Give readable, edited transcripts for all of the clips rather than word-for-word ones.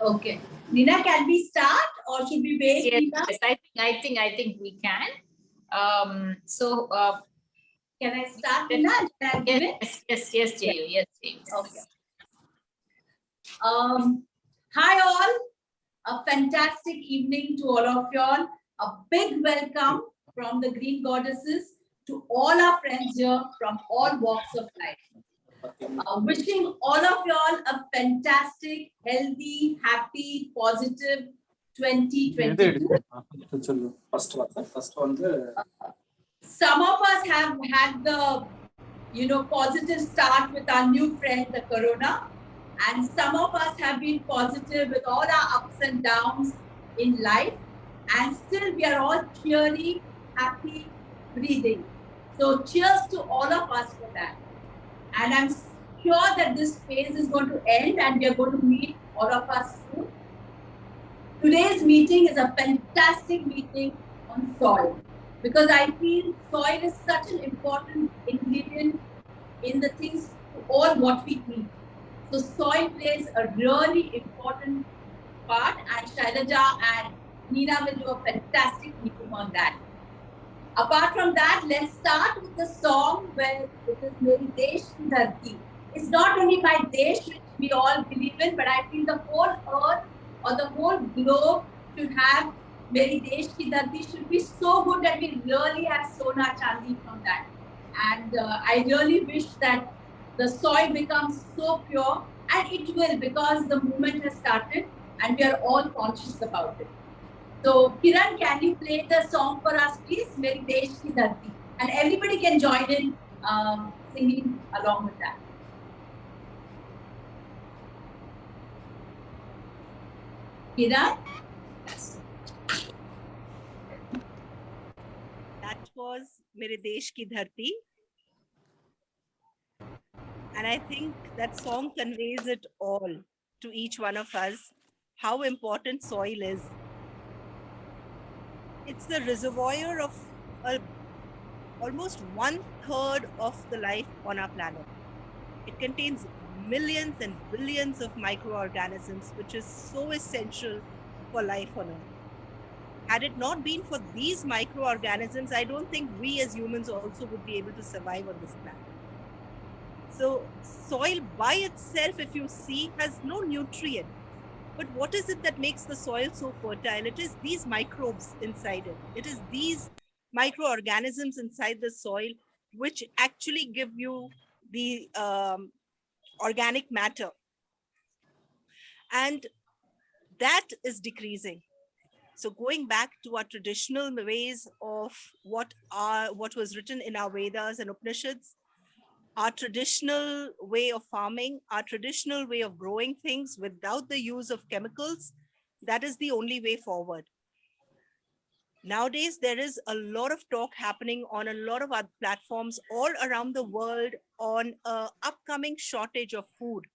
Okay. Nina, can we start or should we wait? Yes, Nina? yes, I think we can. Can I start, Nina? Yes, Jayu. Yes, Jayu. Okay. Hi all. A fantastic evening to all of y'all. A big welcome from the Green Goddesses to all our friends here from all walks of life. Wishing all of y'all a fantastic, healthy, happy, positive 2022. First one. Some of us have had the positive start with our new friend, the corona. And some of us have been positive with all our ups and downs in life. And still we are all cheery, happy, breathing. So cheers to all of us for that. And I'm sure that this phase is going to end and we are going to meet all of us soon. Today's meeting is a fantastic meeting on soil. Because I feel soil is such an important ingredient in the things, all what we eat. So soil plays a really important part, and Shylaja and Nina will do a fantastic meeting on that. Apart from that, let's start with the song where it is Meri Desh Ki Dharti. It's not only my Desh which we all believe in, but I feel the whole earth or the whole globe should have Meri Desh Ki Dharti, should be so good that we really have Sona Chandi from that. And I really wish that the soil becomes so pure, and it will, because the movement has started and we are all conscious about it. So Kiran, can you play the song for us, please? Meri Desh Ki Dharti. And everybody can join in singing along with that. Kiran? That was Mere Desh Ki Dharti. And I think that song conveys it all to each one of us, how important soil is. It's the reservoir of almost 1/3 of the life on our planet. It contains millions and billions of microorganisms, which is so essential for life on Earth. Had it not been for these microorganisms, I don't think we as humans also would be able to survive on this planet. So soil by itself, if you see, has no nutrient. But what is it that makes the soil so fertile? It is these microbes inside it. It is these microorganisms inside the soil which actually give you the organic matter. And that is decreasing. So going back to our traditional ways of what was written in our Vedas and Upanishads, our traditional way of farming, our traditional way of growing things without the use of chemicals, that is the only way forward. Nowadays, there is a lot of talk happening on a lot of other platforms all around the world on an upcoming shortage of food.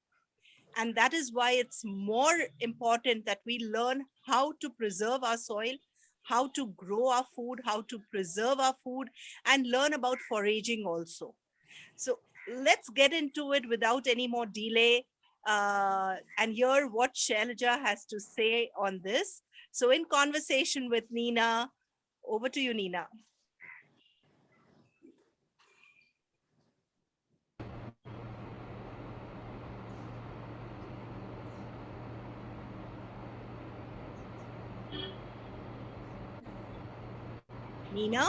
And that is why it's more important that we learn how to preserve our soil, how to grow our food, how to preserve our food, and learn about foraging also. So let's get into it without any more delay and hear what Shylaja has to say on this. So in conversation with Nina, over to you, Nina. Nina?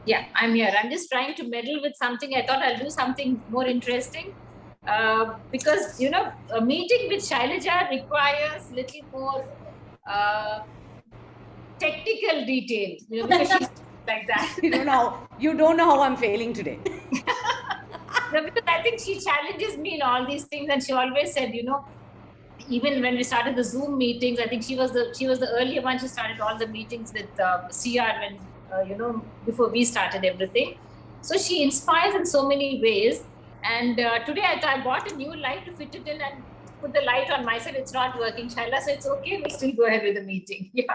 Yeah, I'm here. I'm just trying to meddle with something. I thought I'll do something more interesting because, a meeting with Shylaja requires little more technical detail, because she's like that. You don't know how I'm failing today. No, because I think she challenges me in all these things, and she always said, even when we started the Zoom meetings, I think she was the earlier one. She started all the meetings with CR when before we started everything. So she inspires in so many ways. And today I bought a new light to fit it in and put the light on myself. It's not working, Shaila, so it's okay. We'll still go ahead with the meeting. Yeah.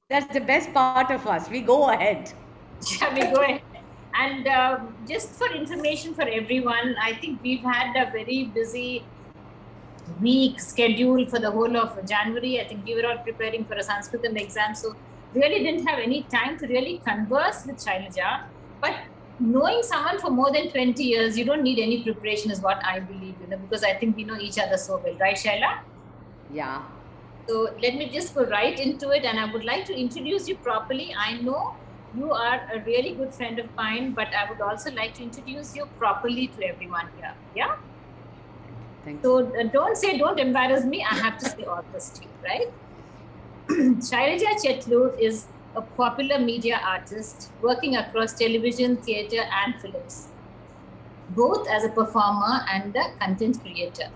That's the best part of us. We go ahead. Yeah, we go ahead. And just for information for everyone, I think we've had a very busy week schedule for the whole of January. I think we were all preparing for a Sanskritam exam, so really didn't have any time to really converse with Shylaja. But knowing someone for more than 20 years, you don't need any preparation, is what I believe, because I think we know each other so well, right, Shaila? Yeah. So let me just go right into it, and I would like to introduce you properly. I know you are a really good friend of mine, but I would also like to introduce you properly to everyone here. Yeah? Thank you. So don't embarrass me. I have to say all this to you, right? Shylaja Chetlur is a popular media artist working across television, theatre and films, both as a performer and a content creator.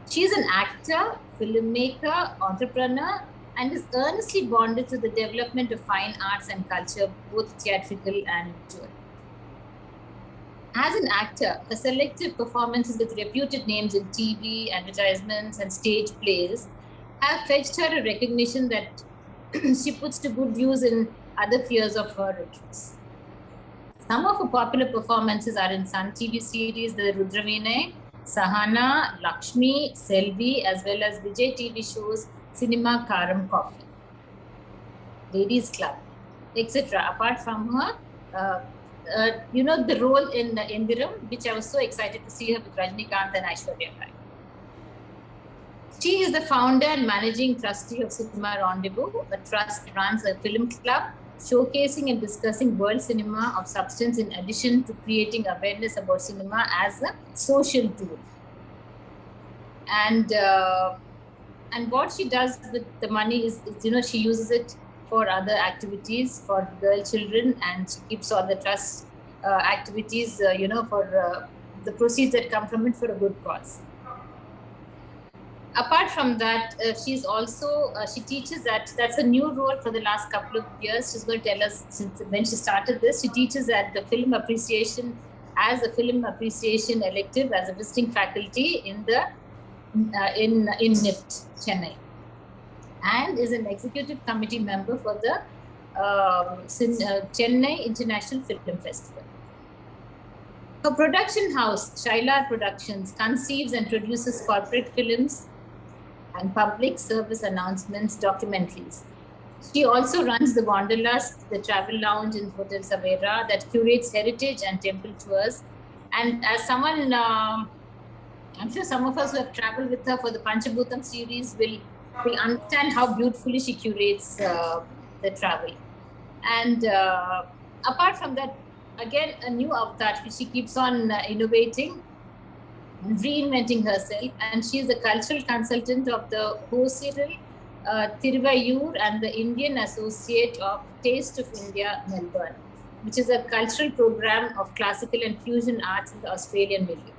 She is an actor, filmmaker, entrepreneur, and is earnestly bonded to the development of fine arts and culture, both theatrical and visual. As an actor, her selective performances with reputed names in TV, advertisements, and stage plays have fetched her a recognition that she puts to good use in other spheres of her interests. Some of her popular performances are in Sun TV series The Rudravine, Sahana, Lakshmi, Selvi, as well as Vijay TV shows Cinema Karam Coffee, Ladies Club, etc. Apart from her, the role in Indiram, which I was so excited to see her with Rajnikant and Aishwarya Rai. She is the founder and managing trustee of Cinema Rendezvous, a trust that runs a film club showcasing and discussing world cinema of substance, in addition to creating awareness about cinema as a social tool. And what she does with the money is she uses it for other activities for girl children, and she keeps all the trust activities, for the proceeds that come from it for a good cause. Apart from that, she's also, she teaches that's a new role for the last couple of years. She's going to tell us since when she started this. She teaches at the film appreciation as a film appreciation elective as a visiting faculty in the in NIFT, Chennai, and is an executive committee member for the Chennai International Film Festival. Her production house, Shyla Productions, conceives and produces corporate films and public service announcements, documentaries. She also runs the Wanderlust, the travel lounge in Hotel Savera that curates heritage and temple tours. And as someone, I'm sure some of us who have traveled with her for the Panchabhutam series will understand how beautifully she curates the travel. And apart from that, again, a new avatar. She keeps on innovating, reinventing herself, and she is the cultural consultant of the Hosiral Tiruvayur and the Indian Associate of Taste of India, Melbourne, which is a cultural program of classical and fusion arts in the Australian milieu.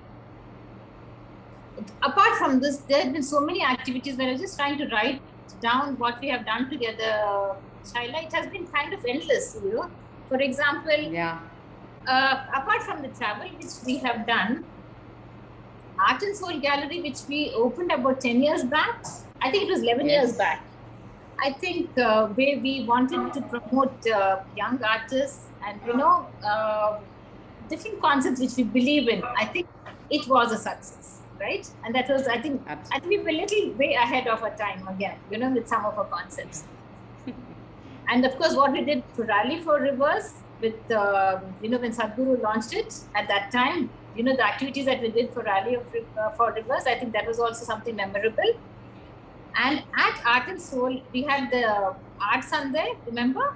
Apart from this, there have been so many activities where I was just trying to write down what we have done together. Shyla, it has been kind of endless, For example, apart from the travel which we have done, Art and Soul Gallery, which we opened about 10 years back. I think it was 11 years back. I think where we wanted to promote young artists and, different concepts which we believe in. I think it was a success, right? And that was, I think we were a little way ahead of our time again, with some of our concepts. And of course, what we did for Rally for Rivers with, when Sadhguru launched it at that time, the activities that we did for Rally for Rivers, I think that was also something memorable. And at Art and Soul, we had the Art Sunday, remember?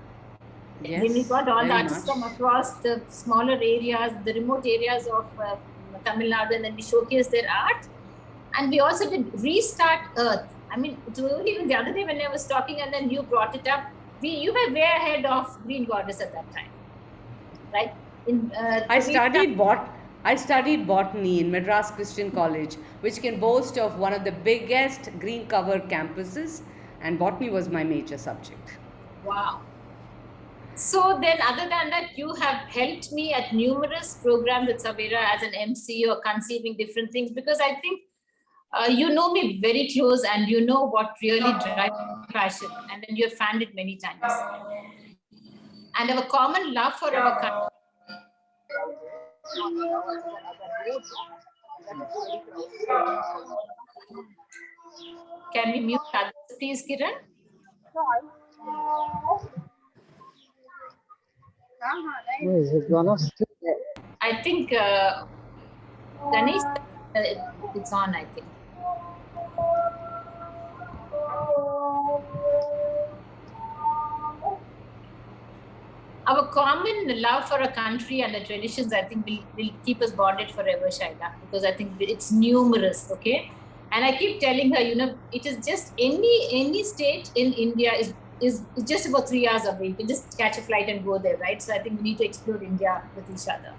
Yes, then we got all the very artists much. from across the smaller areas, the remote areas of Tamil Nadu, and then we showcased their art. And we also did Restart Earth. I mean, it was only even the other day when I was talking and then you brought it up. You were way ahead of Green Goddess at that time, right? I studied botany in Madras Christian College, which can boast of one of the biggest green cover campuses, and botany was my major subject. Wow. So then, other than that, you have helped me at numerous programs at Savera as an MC or conceiving different things, because I think you know me very close and you know what really drives my passion, and then you have fanned it many times. And our common love for our country. Can we mute others, please, Kiran? Is it gonna still there? I think Ganesh, it's on, I think. Our common love for a country and the traditions, I think, will keep us bonded forever, Shaila, because I think it's numerous, okay? And I keep telling her, it is just any state in India is just about 3 hours away. You can just catch a flight and go there, right? So I think we need to explore India with each other.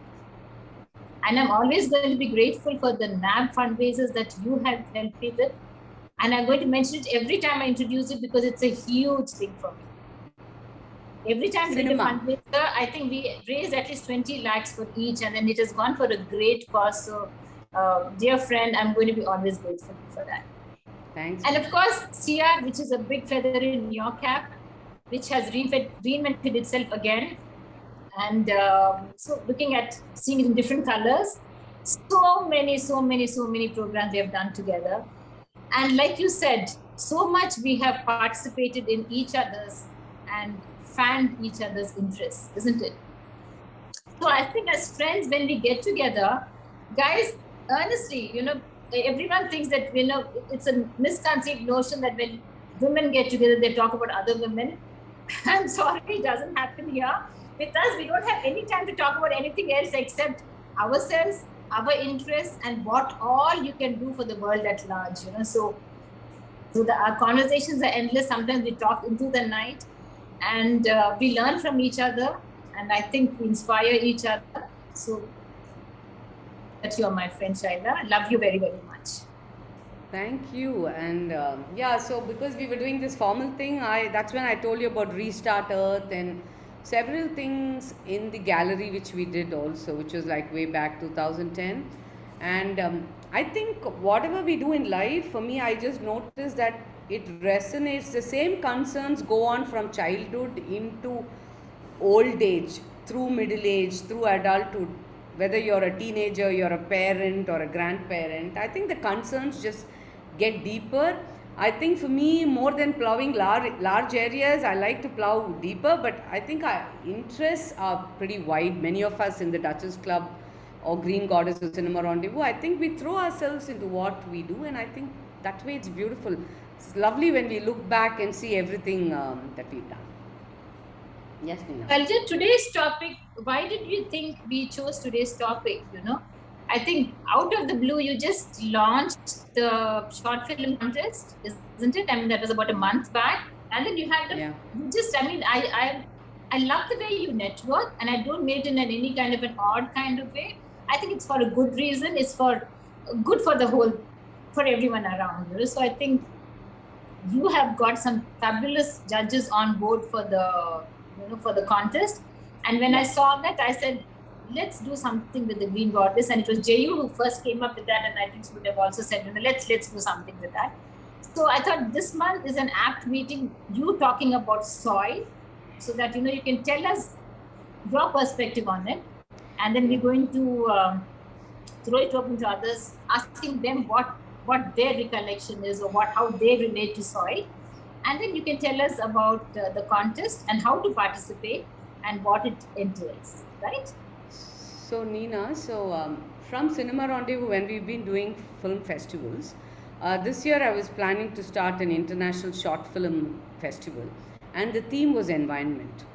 And I'm always going to be grateful for the NAB fundraisers that you have helped me with. And I'm going to mention it every time I introduce it because it's a huge thing for me. Every time we did a fundraiser, I think we raised at least 20 lakhs for each, and then it has gone for a great cause. So, dear friend, I'm going to be always grateful for that. Thanks. And of course, CR, which is a big feather in your cap, which has reinvented itself again. And so looking at seeing it in different colors, so many programs we have done together. And like you said, so much we have participated in each other's and fanned each other's interests, isn't it? So I think as friends, when we get together, guys, honestly, everyone thinks that, it's a misconceived notion that when women get together, they talk about other women. I'm sorry, it doesn't happen here. With us, we don't have any time to talk about anything else except ourselves, our interests, and what all you can do for the world at large. So our conversations are endless. Sometimes we talk into the night, and we learn from each other, and I think we inspire each other. So that you are my friend, Shaila. I love you very, very much. Thank you. And so because we were doing this formal thing, that's when I told you about Restart Earth and several things in the gallery which we did also, which was like way back 2010. And I think whatever we do in life, for me, I just noticed that it resonates. The same concerns go on from childhood into old age, through middle age, through adulthood. Whether you're a teenager, you're a parent or a grandparent, I think the concerns just get deeper. I think for me, more than plowing large areas, I like to plow deeper, but I think our interests are pretty wide. Many of us in the Duchess Club or Green Goddesses Cinema Rendezvous, I think we throw ourselves into what we do, and I think that way it's beautiful. It's lovely when we look back and see everything that we've done. Yes, Neena. Well, today's topic, why did you think we chose today's topic, I think out of the blue, you just launched the short film contest, isn't it? I mean, that was about a month back. And then you had I love the way you network, and I don't mean it in any kind of an odd kind of way. I think it's for a good reason. It's good for the whole, for everyone around. So I think you have got some fabulous judges on board for the contest. And when I saw that, I said, let's do something with the Green Goddess. And it was Jayu who first came up with that, and I think she would have also said, let's do something with that. So I thought this month is an apt meeting, you talking about soil, so that you can tell us your perspective on it, and then we're going to throw it open to others, asking them what their recollection is, or how they relate to soil, and then you can tell us about the contest and how to participate and what it entails, right? So Neena, from Cinema Rendezvous, when we've been doing film festivals, this year I was planning to start an international short film festival, and the theme was environment.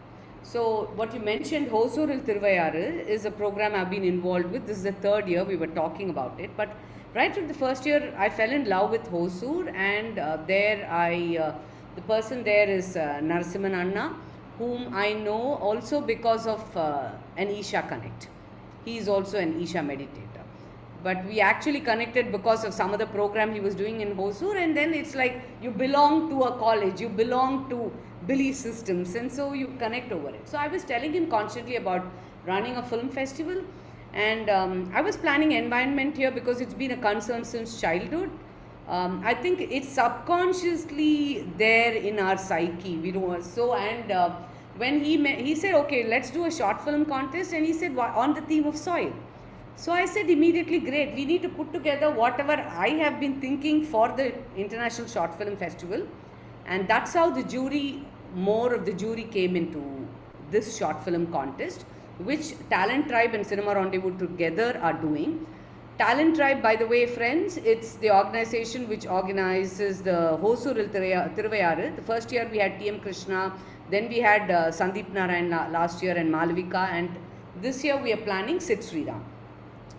So what you mentioned, Hosooril Thiruvayaru, is a program I've been involved with. This is the third year we were talking about it, but right from the first year I fell in love with Hosur, and the person there is Narasimhan Anna, whom I know also because of an Isha Connect. He is also an Isha meditator. But we actually connected because of some other program he was doing in Hosur, and then it's like you belong to a college, you belong to belief systems, and so you connect over it. So I was telling him constantly about running a film festival, and I was planning environment here because it's been a concern since childhood. I think it's subconsciously there in our psyche. We don't so and. When he said, okay, let's do a short film contest, and he said on the theme of soil. So I said immediately, great, we need to put together whatever I have been thinking for the International Short Film Festival. And that's how the jury, more of the jury came into this short film contest, which Talent Tribe and Cinema Rendezvous together are doing. Talent Tribe, by the way, friends, it's the organization which organizes the Hosuril Thiruvayaru. The first year we had T.M. Krishna, then we had Sandeep Narayan last year and Malavika, and this year we are planning Sid Sriram.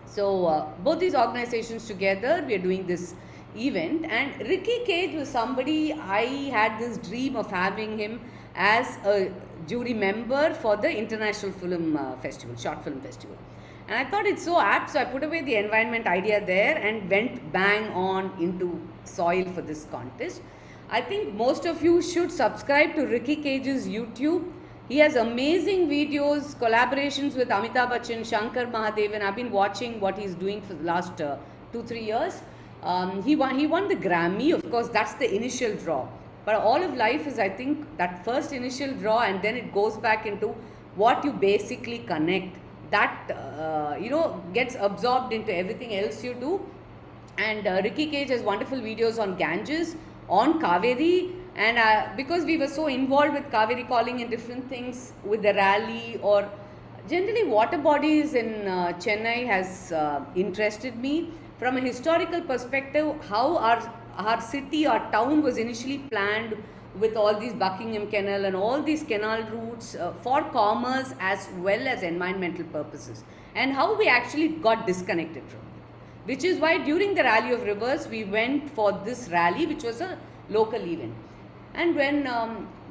So both these organizations together, we are doing this event, and Ricky Cage was somebody I had this dream of having him as a jury member for the International Film Festival, Short Film Festival. And I thought it's so apt, so I put away the environment idea there and went bang on into soil for this contest. I think most of you should subscribe to Ricky Cage's YouTube. He has amazing videos, collaborations with Amitabh Bachchan, Shankar Mahadevan. I've been watching what he's doing for the last 2-3 years. He won the Grammy, of course, that's the initial draw. But all of life is, I think, that first initial draw, and then it goes back into what you basically connect. That, gets absorbed into everything else you do. And Ricky Cage has wonderful videos on Ganges, on Kaveri. And because we were so involved with Kaveri calling and different things with the rally, or generally water bodies in Chennai has interested me. From a historical perspective, how our city, our town was initially planned with all these Buckingham Canal and all these canal routes for commerce as well as environmental purposes, and how we actually got disconnected from it. Which is why during the Rally of Rivers, we went for this rally, which was a local event. And when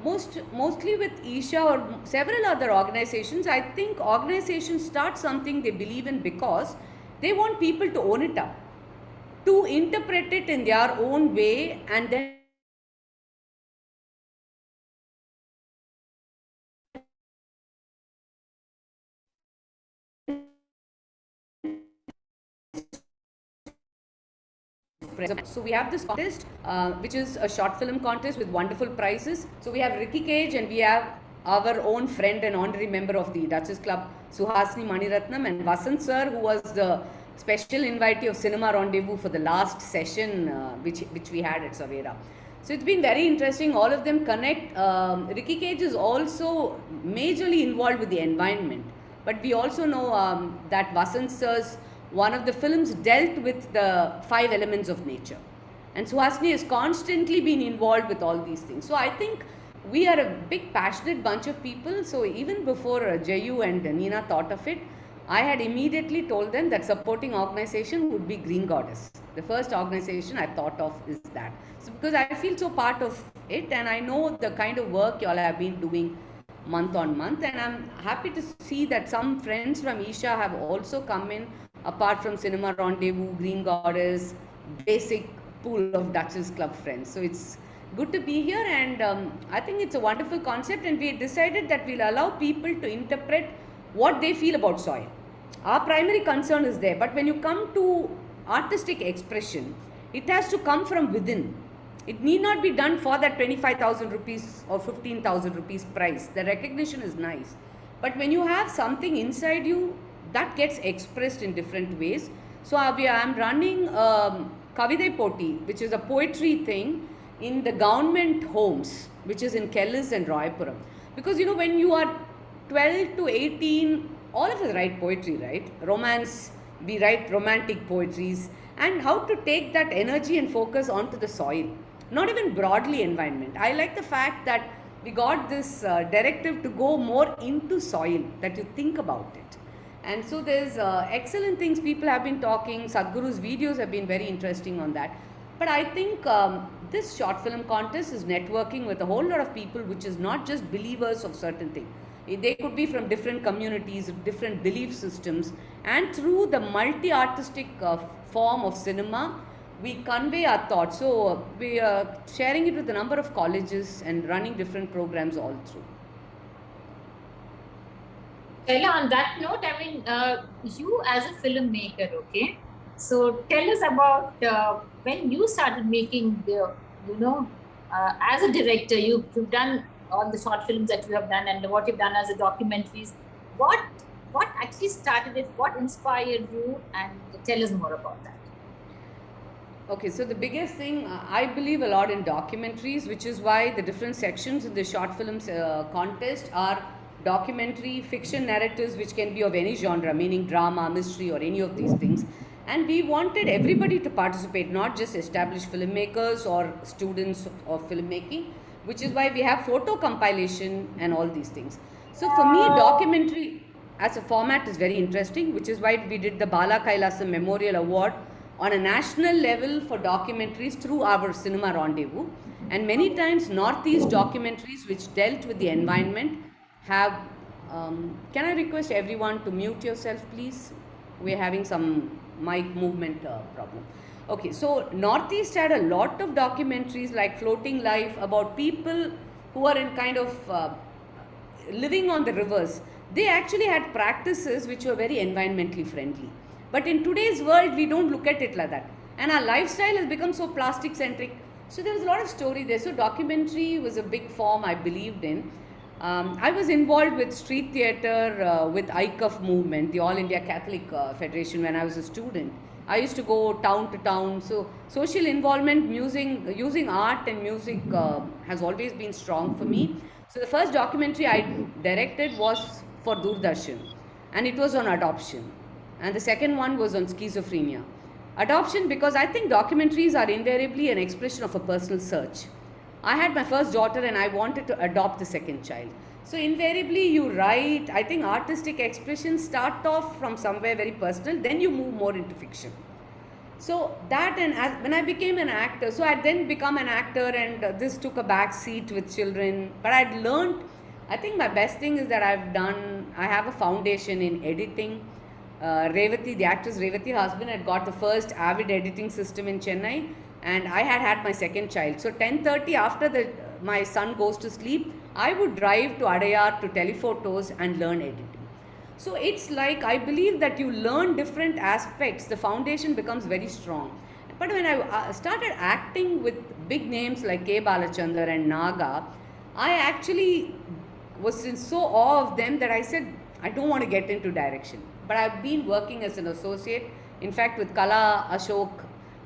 mostly with Isha or several other organizations, I think organizations start something they believe in because they want people to own it up, to interpret it in their own way, and then so we have this contest, which is a short film contest with wonderful prizes. So we have Ricky Cage, and we have our own friend and honorary member of the Duchess Club, Suhasini Maniratnam, and Vasant sir, who was the special invitee of Cinema Rendezvous for the last session, which we had at Savera. So it's been very interesting. All of them connect. Ricky Cage is also majorly involved with the environment, but we also know that Vasant sir's one of the films dealt with the 5 elements of nature, and Suhasini has constantly been involved with all these things. So I think we are a big passionate bunch of people. So even before Jayu and Nina thought of it, I had immediately told them that supporting organization would be Green Goddess. The first organization I thought of is that. So because I feel so part of it, and I know the kind of work you all have been doing month on month, and I'm happy to see that some friends from Isha have also come in, apart from Cinema Rendezvous, Green Goddess, basic pool of Duchess Club friends. So it's good to be here, and I think it's a wonderful concept, and we decided that we'll allow people to interpret what they feel about soil. Our primary concern is there, but when you come to artistic expression, it has to come from within. It need not be done for that 25,000 rupees or 15,000 rupees price. The recognition is nice, but when you have something inside you, that gets expressed in different ways. So I'm running Kavidai Poti, which is a poetry thing in the government homes, which is in Kellis and Royapuram. Because when you are 12 to 18, all of us write poetry, right? Romance, we write romantic poetries, and how to take that energy and focus onto the soil, not even broadly environment. I like the fact that we got this directive to go more into soil, that you think about it. And so there's excellent things people have been talking. Sadhguru's videos have been very interesting on that. But I think this short film contest is networking with a whole lot of people, which is not just believers of certain things. They could be from different communities, different belief systems, and through the multi-artistic form of cinema, we convey our thoughts. So we are sharing it with a number of colleges and running different programs all through. Ella, on that note, I mean, you as a filmmaker, okay? So tell us about when you started making the, as a director, you've done all the short films that you have done and what you've done as a documentaries. What what actually started it? What inspired you? And tell us more about that. Okay, so the biggest thing, I believe a lot in documentaries, which is why the different sections in the short films contest are documentary, fiction narratives, which can be of any genre, meaning drama, mystery, or any of these things. And we wanted everybody to participate, not just established filmmakers or students of filmmaking, which is why we have photo compilation and all these things. So for me, documentary as a format is very interesting, which is why we did the Bala Kailasam Memorial Award on a national level for documentaries through our Cinema Rendezvous. And many times Northeast documentaries which dealt with the environment have, can I request everyone to mute yourself please? We're having some mic movement problem. Okay, so Northeast had a lot of documentaries like Floating Life about people who are in kind of living on the rivers. They actually had practices which were very environmentally friendly. But in today's world, we don't look at it like that. And our lifestyle has become so plastic centric. So there was a lot of story there. So documentary was a big form I believed in. I was involved with street theatre with ICUF movement, the All India Catholic Federation, when I was a student. I used to go town to town. So social involvement, using art and music has always been strong for me. So the first documentary I directed was for Doordarshan, and it was on adoption. And the second one was on schizophrenia. Adoption, because I think documentaries are invariably an expression of a personal search. I had my first daughter and I wanted to adopt the second child. So invariably you write, I think artistic expressions start off from somewhere very personal, then you move more into fiction. So that, and when I became an actor, so I then become an actor, and this took a back seat with children. But I'd learned, I think my best thing is that I have a foundation in editing. Revati, the actress Revati husband, had got the first Avid editing system in Chennai, and I had my second child. So 10:30 after my son goes to sleep, I would drive to Adayar to Telephotos and learn editing. So it's like, I believe that you learn different aspects, the foundation becomes very strong. But when I started acting with big names like K. Balachandar and Naga, I actually was in so awe of them that I said, I don't want to get into direction. But I've been working as an associate, in fact with Kala Ashok,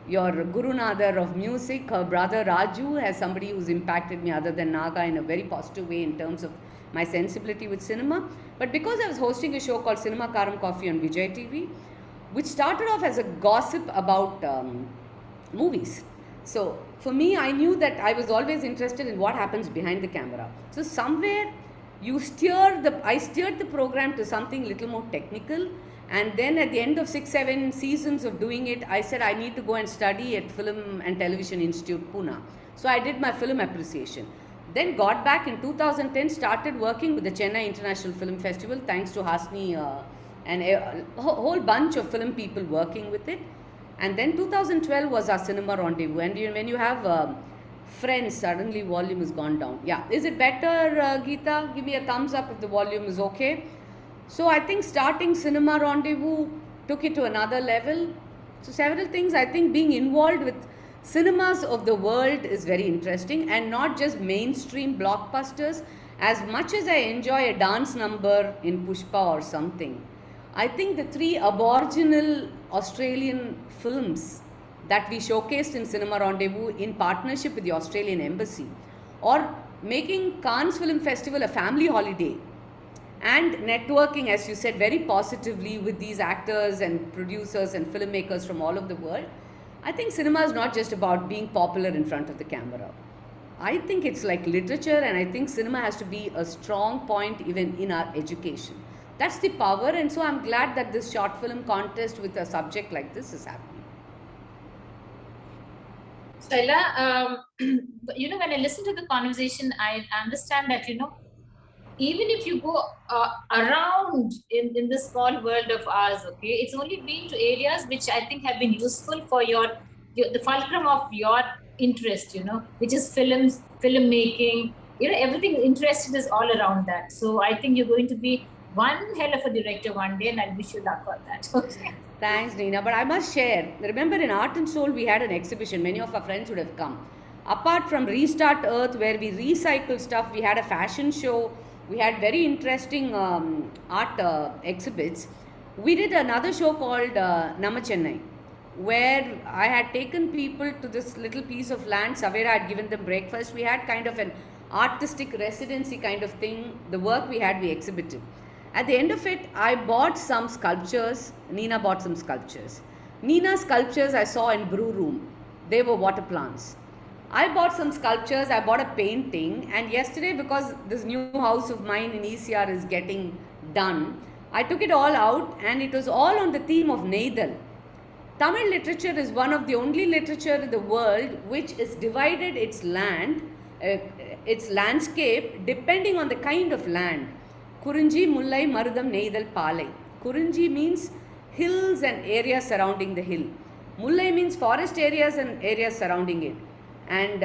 your Gurunadar of music, her brother Raju, as somebody who's impacted me other than Naga in a very positive way in terms of my sensibility with cinema. But because I was hosting a show called Cinema Karam Coffee on Vijay TV, which started off as a gossip about movies. So for me, I knew that I was always interested in what happens behind the camera. So somewhere I steered the program to something little more technical, and then at the end of 6-7 seasons of doing it, I said I need to go and study at Film and Television Institute, Pune. So I did my film appreciation. Then got back in 2010, started working with the Chennai International Film Festival, thanks to Hasni and a whole bunch of film people working with it. And then 2012 was our Cinema Rendezvous. And when you have friends, suddenly volume has gone down. Yeah, is it better, Geeta? Give me a thumbs up if the volume is okay. So I think starting Cinema Rendezvous took it to another level. So several things, I think being involved with cinemas of the world is very interesting, and not just mainstream blockbusters. As much as I enjoy a dance number in Pushpa or something, I think the 3 Aboriginal Australian films that we showcased in Cinema Rendezvous in partnership with the Australian Embassy, or making Cannes Film Festival a family holiday, and networking, as you said, very positively with these actors and producers and filmmakers from all over the world. I think cinema is not just about being popular in front of the camera. I think it's like literature, and I think cinema has to be a strong point even in our education. That's the power, and so I'm glad that this short film contest with a subject like this is happening. Shyla, when I listen to the conversation, I understand that, even if you go around in this small world of ours, okay, it's only been to areas which I think have been useful for the fulcrum of your interest, which is films, filmmaking, everything interested is all around that. So I think you're going to be one hell of a director one day, and I wish you luck on that. Okay. Thanks, Neena. But I must share, remember in Art and Soul, we had an exhibition. Many of our friends would have come. Apart from Restart Earth, where we recycle stuff, we had a fashion show We had very interesting art exhibits. We did another show called Nama Chennai, where I had taken people to this little piece of land. Savera had given them breakfast. We had kind of an artistic residency kind of thing. The work we had, we exhibited. At the end of it, I bought some sculptures. Nina bought some sculptures. Nina's sculptures I saw in Brew Room. They were water plants. I bought some sculptures, I bought a painting, and yesterday, because this new house of mine in ECR is getting done, I took it all out, and it was all on the theme of Neidal. Tamil literature is one of the only literature in the world which is divided its land, its landscape, depending on the kind of land. Kurinji, Mullai, Marudam, Neidal, Palai. Kurinji means hills and areas surrounding the hill. Mullai means forest areas and areas surrounding it. And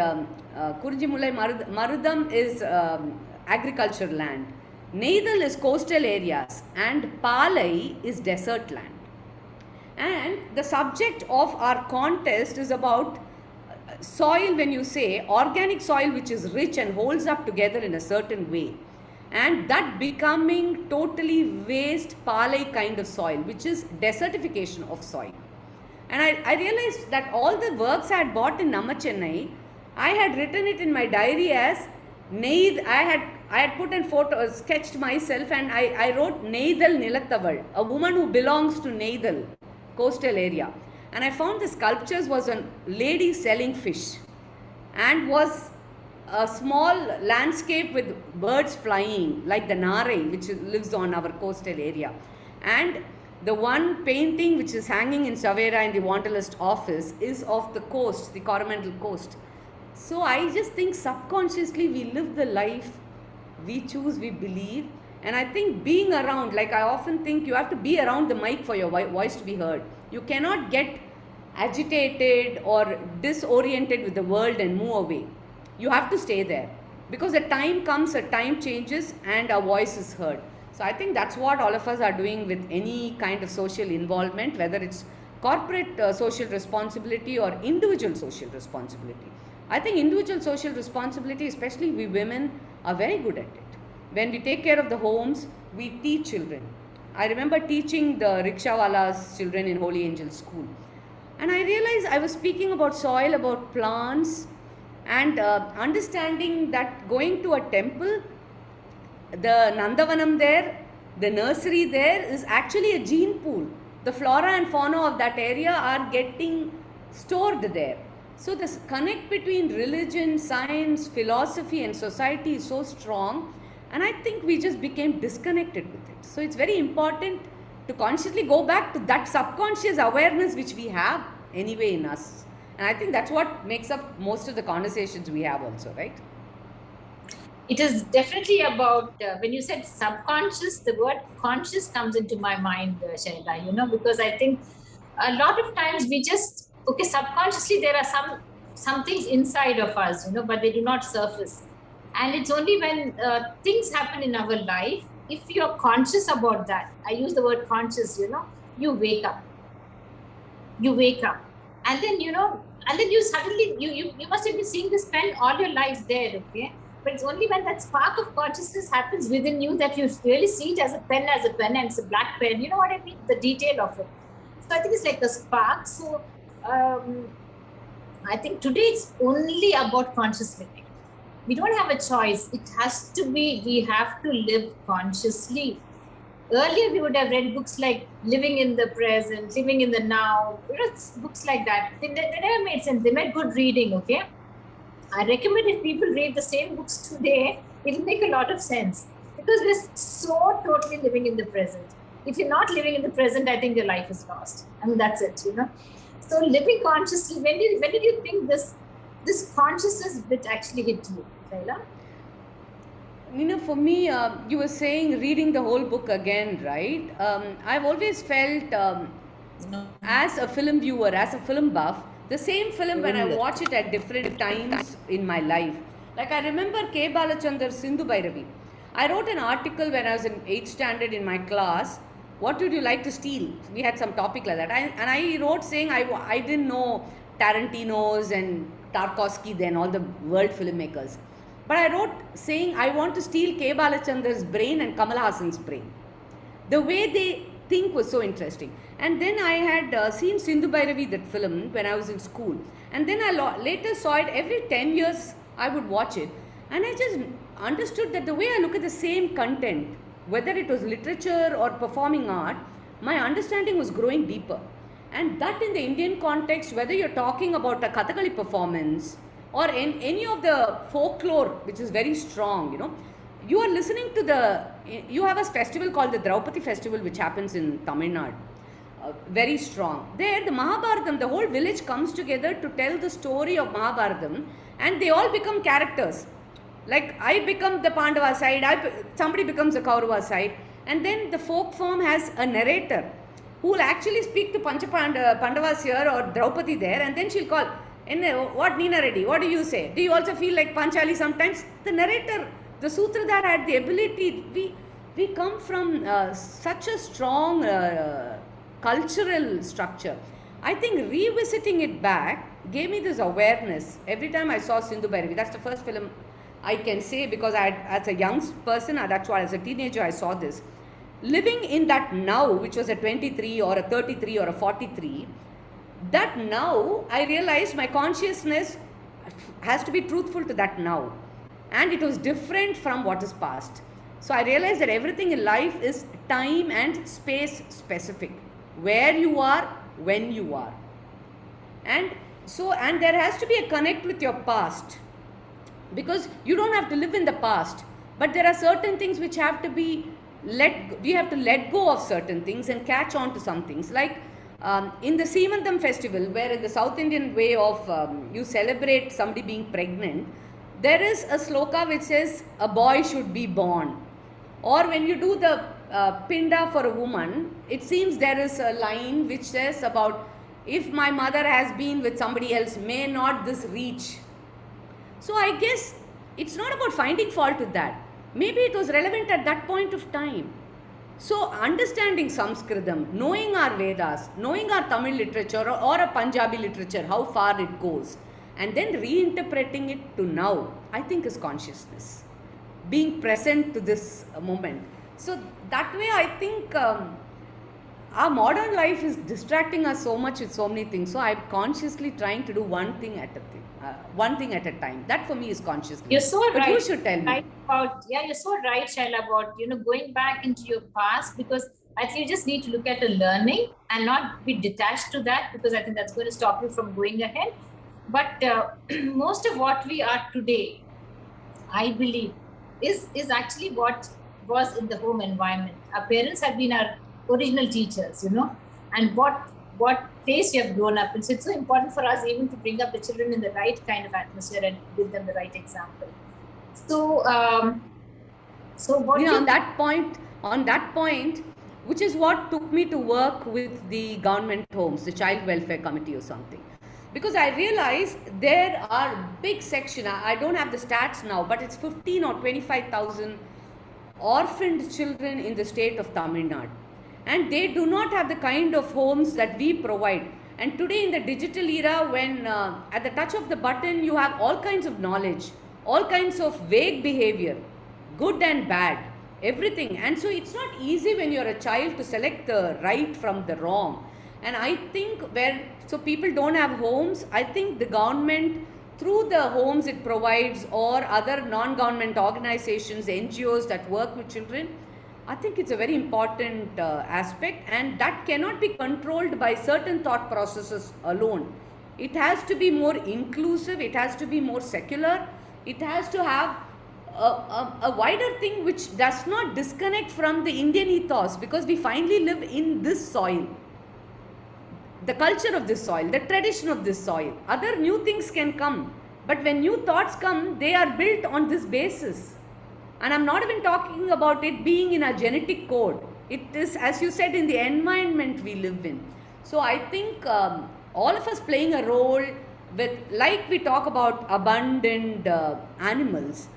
Kurinji, Mullai, Marudam is agricultural land. Neidal is coastal areas, and Palai is desert land. And the subject of our contest is about soil, when you say organic soil which is rich and holds up together in a certain way, and that becoming totally waste Palai kind of soil, which is desertification of soil. And I realized that all the works I had bought in Nama Chennai, I had written it in my diary as I had put in photo, sketched myself, and I wrote Neidal Nilathaval, a woman who belongs to Neidal, coastal area. And I found the sculptures was a lady selling fish, and was a small landscape with birds flying, like the Nare, which lives on our coastal area. And the one painting which is hanging in Savera in the Wanderlust office is of the coast, the Coromandel coast. So I just think subconsciously we live the life we choose, we believe. And I think being around, like I often think you have to be around the mic for your voice to be heard. You cannot get agitated or disoriented with the world and move away. You have to stay there, because the time comes, a time changes, and our voice is heard. So I think that's what all of us are doing with any kind of social involvement, whether it's corporate social responsibility or individual social responsibility. I think individual social responsibility, especially we women, are very good at it. When we take care of the homes, we teach children. I remember teaching the rickshawala's children in Holy Angel School. And I realized I was speaking about soil, about plants, and understanding that going to a temple, the Nandavanam there, the nursery there is actually a gene pool. The flora and fauna of that area are getting stored there. So this connect between religion, science, philosophy and society is so strong, and I think we just became disconnected with it. So it's very important to consciously go back to that subconscious awareness which we have anyway in us. And I think that's what makes up most of the conversations we have also, right? It is definitely about, when you said subconscious, the word conscious comes into my mind, Shyla, because I think a lot of times we just, subconsciously there are some things inside of us, but they do not surface. And it's only when things happen in our life, if you're conscious about that, I use the word conscious, you wake up. You wake up. And then, and then you suddenly, you must have been seeing this pen all your life there, okay? But it's only when that spark of consciousness happens within you that you really see it as a pen, and it's a black pen. You know what I mean? The detail of it. So I think it's like a spark. So I think today it's only about conscious living. We don't have a choice. It has to be, we have to live consciously. Earlier, we would have read books like Living in the Present, Living in the Now, books like that. They never made sense. They made good reading, okay? I recommend if people read the same books today, it'll make a lot of sense, because we're so totally living in the present. If you're not living in the present, I think your life is lost. I mean, that's it, So living consciously, when did you think this consciousness bit actually hit you, Shyla? For me, you were saying reading the whole book again, right? I've always felt as a film viewer, as a film buff, the same film when I watch it at different times in my life. Like I remember K. Balachander's Sindhu Bhairavi. I wrote an article when I was in 8th standard in my class. What would you like to steal? We had some topic like that. And I wrote saying I didn't know Tarantino's and Tarkovsky then, all the world filmmakers. But I wrote saying I want to steal K. Balachandra's brain and Kamal Hassan's brain. The way they think was so interesting. And then I had seen Sindhu Bhairavi, that film, when I was in school. And then I later saw it every 10 years, I would watch it. And I just understood that the way I look at the same content, whether it was literature or performing art, my understanding was growing deeper. And that in the Indian context, whether you're talking about a Kathakali performance or in any of the folklore, which is very strong, you know, you are listening to you have a festival called the Draupadi festival, which happens in Tamil Nadu. Very strong. There, the Mahabharatam, the whole village comes together to tell the story of Mahabharatam, and they all become characters. Like I become the Pandava side, somebody becomes the Kaurava side, and then the folk form has a narrator who will actually speak to Pandavas here or Draupadi there, and then she'll call, what Neena Reddy, what do you say? Do you also feel like Panchali sometimes? The narrator, the Sutradhar had the ability, we come from such a strong cultural structure. I think revisiting it back gave me this awareness. Every time I saw Sindhu Bhairavi, that's the first film I can say, because as a young person, that's why as a teenager I saw this. Living in that now, which was a 23 or a 33 or a 43, that now I realized my consciousness has to be truthful to that now. And it was different from what is past. So I realized that everything in life is time and space specific. Where you are, when you are. And there has to be a connect with your past. Because you don't have to live in the past. But there are certain things which have to be we have to let go of certain things and catch on to some things. Like in the Seemandam festival, where in the South Indian way of you celebrate somebody being pregnant, there is a sloka which says a boy should be born. Or when you do the pinda for a woman, it seems there is a line which says about, if my mother has been with somebody else, may not this reach. So I guess it's not about finding fault with that. Maybe it was relevant at that point of time. So understanding Sanskritam, knowing our Vedas, knowing our Tamil literature or a Punjabi literature, how far it goes, and then reinterpreting it to now, I think is consciousness. Being present to this moment. So that way I think our modern life is distracting us so much with so many things. So I'm consciously trying to do one thing at a time. That for me is consciousness. You're so right. But you should tell me. You're so right, Shaila, about going back into your past, because I think you just need to look at the learning and not be detached to that, because I think that's going to stop you from going ahead. But most of what we are today, I believe, is actually what was in the home environment. Our parents have been our original teachers, and what phase we have grown up in. So it's so important for us even to bring up the children in the right kind of atmosphere and give them the right example. So, what on that point, which is what took me to work with the government homes, the Child Welfare Committee or something. Because I realized there are big section, I don't have the stats now, but it's 15 or 25,000 orphaned children in the state of Tamil Nadu. And they do not have the kind of homes that we provide. And today in the digital era, when at the touch of the button, you have all kinds of knowledge, all kinds of vague behavior, good and bad, everything. And so it's not easy when you're a child to select the right from the wrong. And I think so people don't have homes, I think the government, through the homes it provides or other non-government organizations, NGOs that work with children, I think it's a very important aspect, and that cannot be controlled by certain thought processes alone. It has to be more inclusive, it has to be more secular, it has to have a wider thing which does not disconnect from the Indian ethos, because we finally live in this soil. The culture of this soil, the tradition of this soil. Other new things can come, but when new thoughts come, they are built on this basis. And I'm not even talking about it being in a genetic code. It is, as you said, in the environment we live in. So I think all of us playing a role with, like we talk about abandoned animals,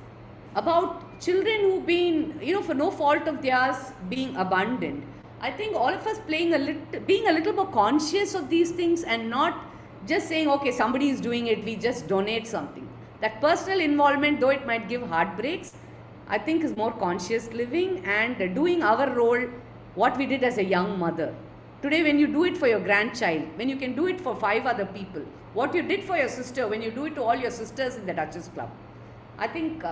about children who've been, for no fault of theirs, being abandoned. I think all of us being a little more conscious of these things and not just saying, okay, somebody is doing it, we just donate something. that personal involvement, though it might give heartbreaks, I think is more conscious living and doing our role, what we did as a young mother. Today, when you do it for your grandchild, when you can do it for 5 other people, what you did for your sister, when you do it to all your sisters in the Duchess Club, I think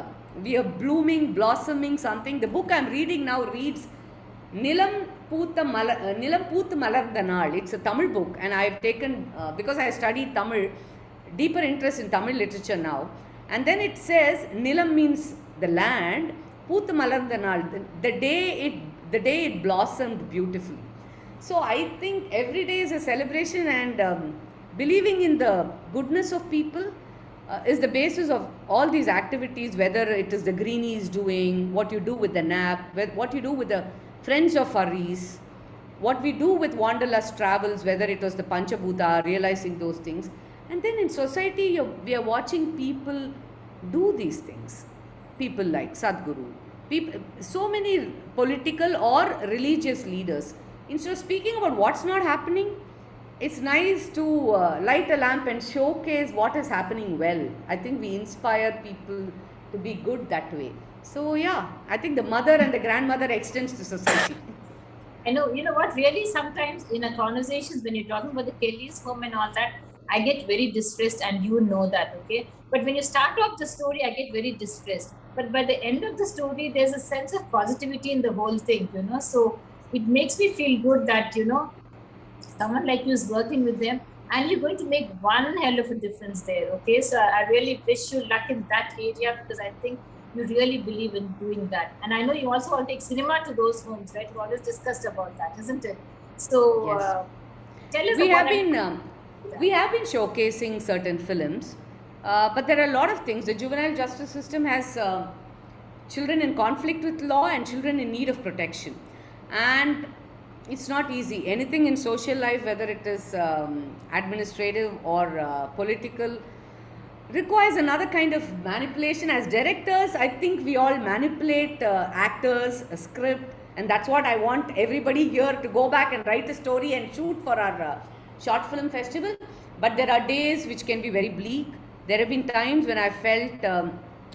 we are blooming, blossoming something. The book I'm reading now reads Nilam Pootha Malartha Naal. It's a Tamil book, and I've taken, because I studied Tamil, deeper interest in Tamil literature now. And then it says Nilam means the land, Pootha Malartha Naal, the day it blossomed beautifully. So I think every day is a celebration, and believing in the goodness of people is the basis of all these activities, whether it is the greenies doing, what you do with the nap, what you do with the friends of furries, what we do with Wanderlust travels, whether it was the Panchabhuta, realizing those things. And then in society, we are watching people do these things. People like Sadhguru, so many political or religious leaders. Instead of speaking about what's not happening, it's nice to light a lamp and showcase what is happening well. I think we inspire people to be good that way. So yeah, I think the mother and the grandmother extends to society. I know, you know what, really sometimes in a conversations when you're talking about the Kelly's home and all that, I get very distressed, and you know that, okay? But when you start off the story, I get very distressed. But by the end of the story, there's a sense of positivity in the whole thing, you know? So it makes me feel good that, you know, someone like you is working with them, and you're going to make one hell of a difference there, okay? So I really wish you luck in that area, because I think you really believe in doing that. And I know you also want to take cinema to those homes, right? We've always discussed about that, isn't it? So Yes. tell us We have been showcasing certain films, but there are a lot of things. The juvenile justice system has children in conflict with law and children in need of protection. And it's not easy. Anything in social life, whether it is administrative or political, requires another kind of manipulation. As directors, I think we all manipulate actors, a script, and that's what I want everybody here to go back and write a story and shoot for our short film festival. But there are days which can be very bleak. There have been times when I felt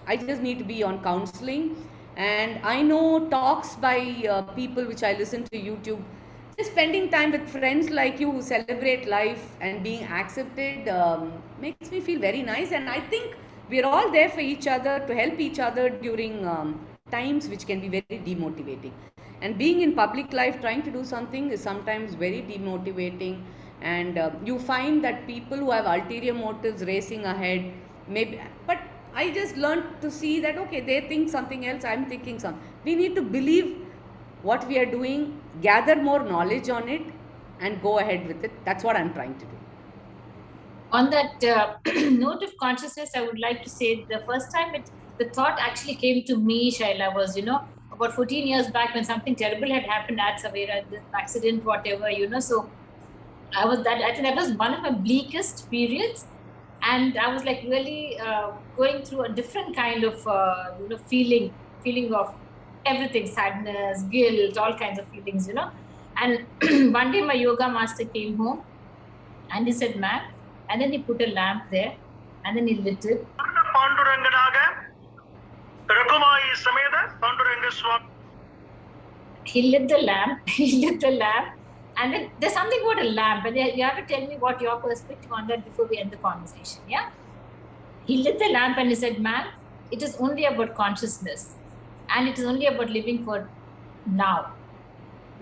I just need to be on counseling, and I know talks by people which I listen to YouTube, just spending time with friends like you who celebrate life and being accepted makes me feel very nice. And I think we're all there for each other, to help each other during times which can be very demotivating. And being in public life, trying to do something is sometimes very demotivating. And you find that people who have ulterior motives racing ahead, maybe, but I just learned to see that, okay, they think something else, I'm thinking something. We need to believe what we are doing, gather more knowledge on it, and go ahead with it. That's what I'm trying to do. On that note of consciousness, I would like to say the first time the thought actually came to me, Shaila, was, you know, about 14 years back when something terrible had happened at Savera, the accident, whatever, you know. So I think that was one of my bleakest periods. And I was like really going through a different kind of, you know, feeling of everything, sadness, guilt, all kinds of feelings, you know. And one day my yoga master came home and he said, "Ma'am," and then he put a lamp there and then he lit it. He lit the lamp, and then there's something about a lamp, and you have to tell me what your perspective on that before we end the conversation, yeah? He lit the lamp and he said, "Ma'am, it is only about consciousness, and it is only about living for now."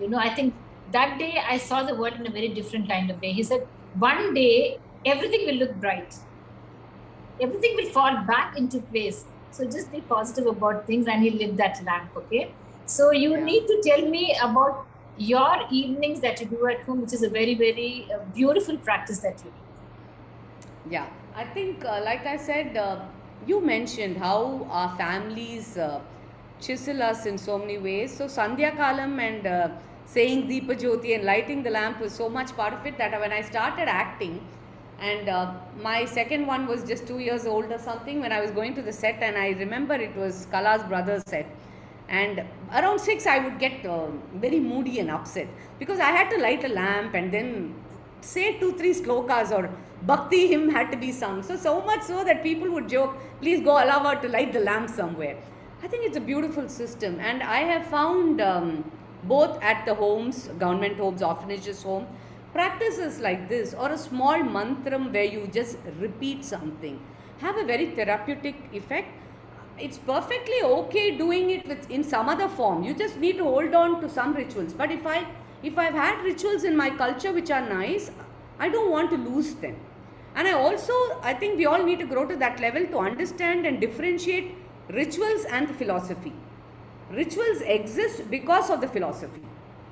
You know, I think that day I saw the world in a very different kind of way. He said, one day, everything will look bright. Everything will fall back into place. So just be positive about things, and he lit that lamp, okay? So you need to tell me about your evenings that you do at home, which is a very, very beautiful practice that you do. Yeah, I think, like I said, you mentioned how our families chisel us in so many ways. So Sandhya Kalam and saying Deepa Jyoti and lighting the lamp was so much part of it that when I started acting, and my second one was just 2 years old or something, when I was going to the set, and I remember it was Kala's brother's set. And around 6, I would get very moody and upset because I had to light a lamp and then say 2-3 slokas or Bhakti hymn had to be sung. So much so that people would joke, please go allow her to light the lamp somewhere. I think it's a beautiful system, and I have found both at the homes, government homes, orphanages home, practices like this or a small mantram where you just repeat something have a very therapeutic effect. It's perfectly okay doing it in some other form. You just need to hold on to some rituals. But if I've had rituals in my culture which are nice, I don't want to lose them. And I think we all need to grow to that level to understand and differentiate rituals and the philosophy. Rituals exist because of the philosophy.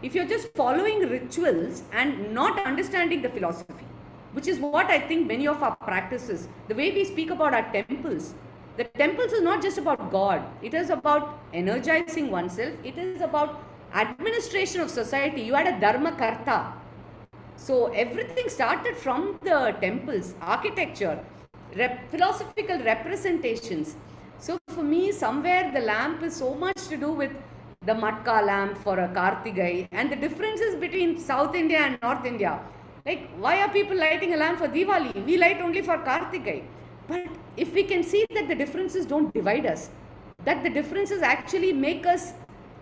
If you're just following rituals and not understanding the philosophy, which is what I think many of our practices, the way we speak about our temples, the temples is not just about God. It is about energizing oneself. It is about administration of society. You had a dharma karta. So everything started from the temples, architecture, philosophical representations. So for me, somewhere the lamp is so much to do with the matka lamp for a Kartigai and the differences between South India and North India. Like, why are people lighting a lamp for Diwali? We light only for Kartigai. But if we can see that the differences don't divide us, that the differences actually make us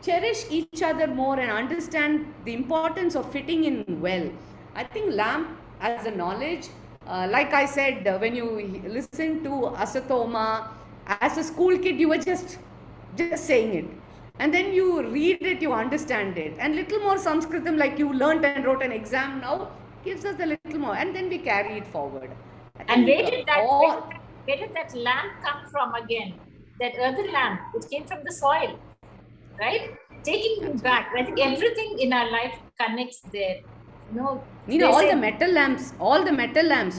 cherish each other more and understand the importance of fitting in well. I think lamp as a knowledge, like I said, when you listen to Asatoma, as a school kid, you were just saying it. And then you read it, you understand it. And little more Sanskritam, like you learned and wrote an exam now, gives us a little more. And then we carry it forward. And where did that lamp come from again? That earthen lamp, which came from the soil, right? Taking it back. I think everything in our life connects there. Nina, all the metal lamps,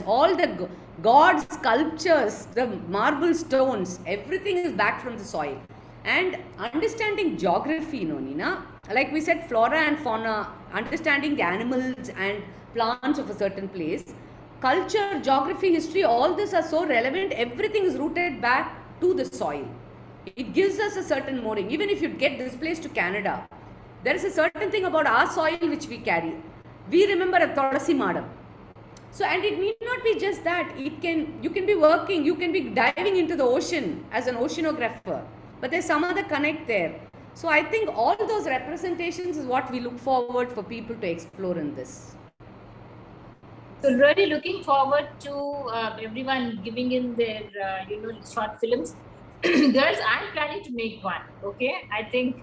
all the god sculptures, the marble stones, everything is back from the soil. And understanding geography, Nina, like we said, flora and fauna, understanding the animals and plants of a certain place, culture, geography, history, all this are so relevant. Everything is rooted back to the soil. It gives us a certain mooring. Even if you get displaced to Canada, there is a certain thing about our soil which we carry. We remember a Todasi Madam. So, and it need not be just that. You can be working, you can be diving into the ocean as an oceanographer, but there's some other connect there. So, I think all those representations is what we look forward for people to explore in this. So, really looking forward to everyone giving in their, short films. Girls, I'm planning to make one. Okay, I think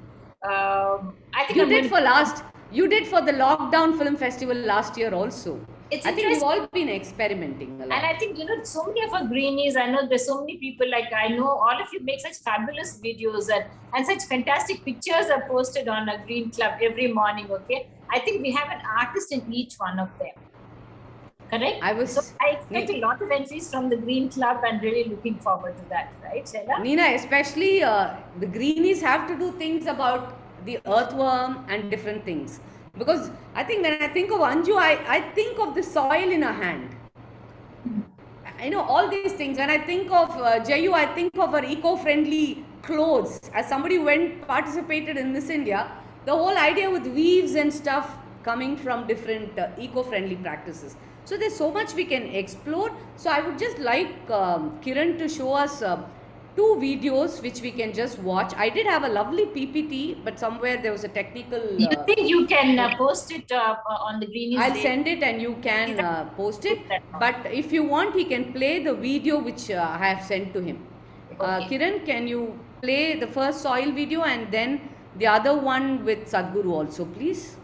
you did for the lockdown film festival last year also. I think we've all been experimenting a lot. And I think, so many of our greenies, I know there's so many people, like I know all of you make such fabulous videos and such fantastic pictures are posted on a Green Club every morning, okay? I think we have an artist in each one of them. Correct? So I expect a lot of entries from the Green Club and really looking forward to that, right, Shaila? Nina, especially the greenies have to do things about the earthworm and different things. Because I think when I think of Anju, I think of the soil in her hand. All these things. When I think of Jayu, I think of her eco-friendly clothes. As somebody who participated in Miss India, the whole idea with weaves and stuff coming from different eco-friendly practices. So there's so much we can explore. So I would just like Kiran to show us 2 videos which we can just watch. I did have a lovely PPT, but somewhere there was a technical... You think you can post it on the Greenies? I'll send it and you can post it. But if you want, he can play the video which I have sent to him. Okay. Kiran, can you play the first soil video and then the other one with Sadhguru also, please?